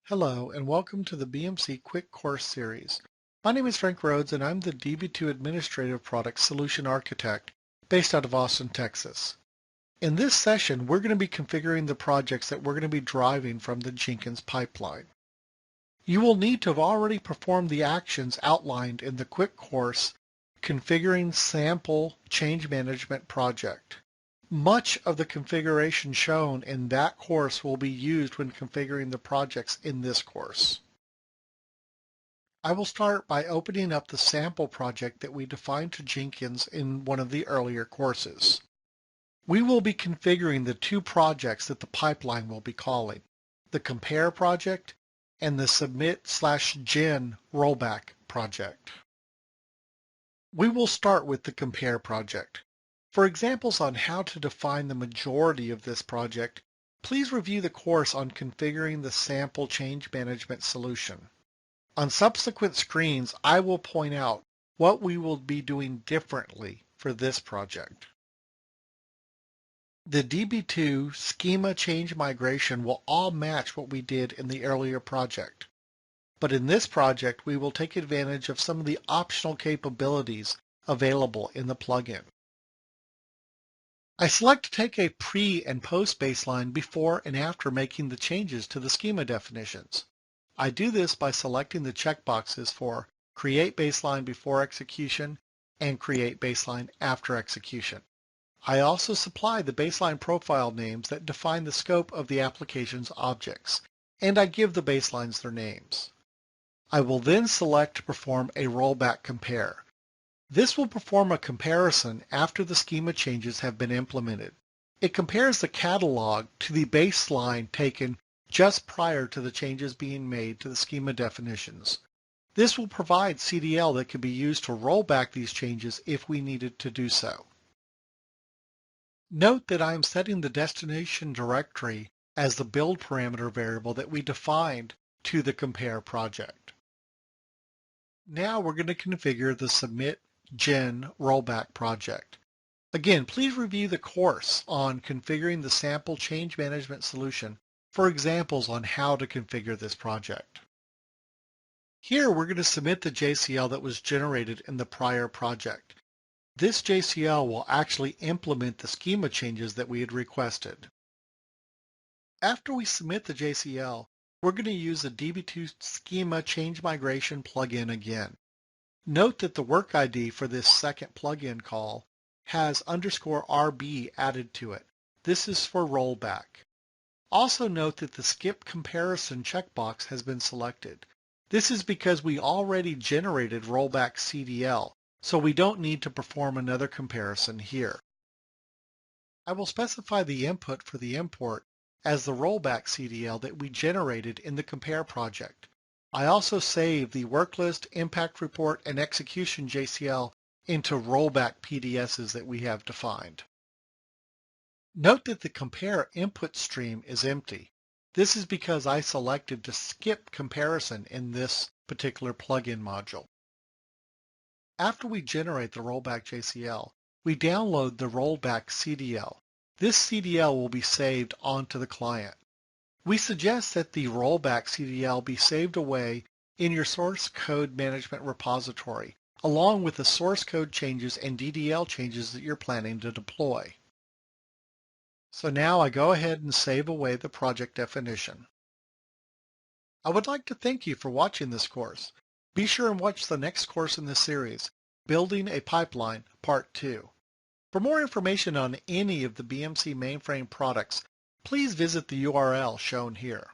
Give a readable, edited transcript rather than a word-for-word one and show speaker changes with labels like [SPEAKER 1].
[SPEAKER 1] Hello and welcome to the BMC Quick Course Series. My name is Frank Rhodes and I'm the Db2 Administrative Product Solution Architect based out of Austin, Texas. In this session, we're going to be configuring the projects that we're going to be driving from the Jenkins pipeline. You will need to have already performed the actions outlined in the quick course Configuring Sample Change Management Project. Much of the configuration shown in that course will be used when configuring the projects in this course. I will start by opening up the sample project that we defined to Jenkins in one of the earlier courses. We will be configuring the two projects that the pipeline will be calling, the Compare project and the Submit-Gen Rollback project. We will start with the Compare project. For examples on how to define the majority of this project, please review the course on configuring the sample change management solution. On subsequent screens, I will point out what we will be doing differently for this project. The Db2 schema change migration will all match what we did in the earlier project. But in this project, we will take advantage of some of the optional capabilities available in the plugin. I select to take a pre and post baseline before and after making the changes to the schema definitions. I do this by selecting the checkboxes for Create Baseline Before Execution and Create Baseline After Execution. I also supply the baseline profile names that define the scope of the application's objects, and I give the baselines their names. I will then select to perform a rollback compare. This will perform a comparison after the schema changes have been implemented. It compares the catalog to the baseline taken just prior to the changes being made to the schema definitions. This will provide CDL that can be used to roll back these changes if we needed to do so. Note that I am setting the destination directory as the build parameter variable that we defined to the Compare project. Now we're going to configure the Submit-Gen Rollback project. Again, please review the course on configuring the sample change management solution for examples on how to configure this project. Here we're going to submit the JCL that was generated in the prior project. This JCL will actually implement the schema changes that we had requested. After we submit the JCL, we're going to use the Db2 schema change migration plugin again. Note that the work ID for this second plugin call has _RB added to it. This is for rollback. Also note that the skip comparison checkbox has been selected. This is because we already generated rollback CDL, so we don't need to perform another comparison here. I will specify the input for the import as the rollback CDL that we generated in the Compare project. I also save the work list, impact report, and execution JCL into rollback PDSs that we have defined. Note that the Compare input stream is empty. This is because I selected to skip comparison in this particular plugin module. After we generate the rollback JCL, we download the rollback CDL. This CDL will be saved onto the client. We suggest that the rollback CDL be saved away in your source code management repository, along with the source code changes and DDL changes that you're planning to deploy. So now I go ahead and save away the project definition. I would like to thank you for watching this course. Be sure and watch the next course in this series, Building a Pipeline, Part 2. For more information on any of the BMC mainframe products, please visit the URL shown here.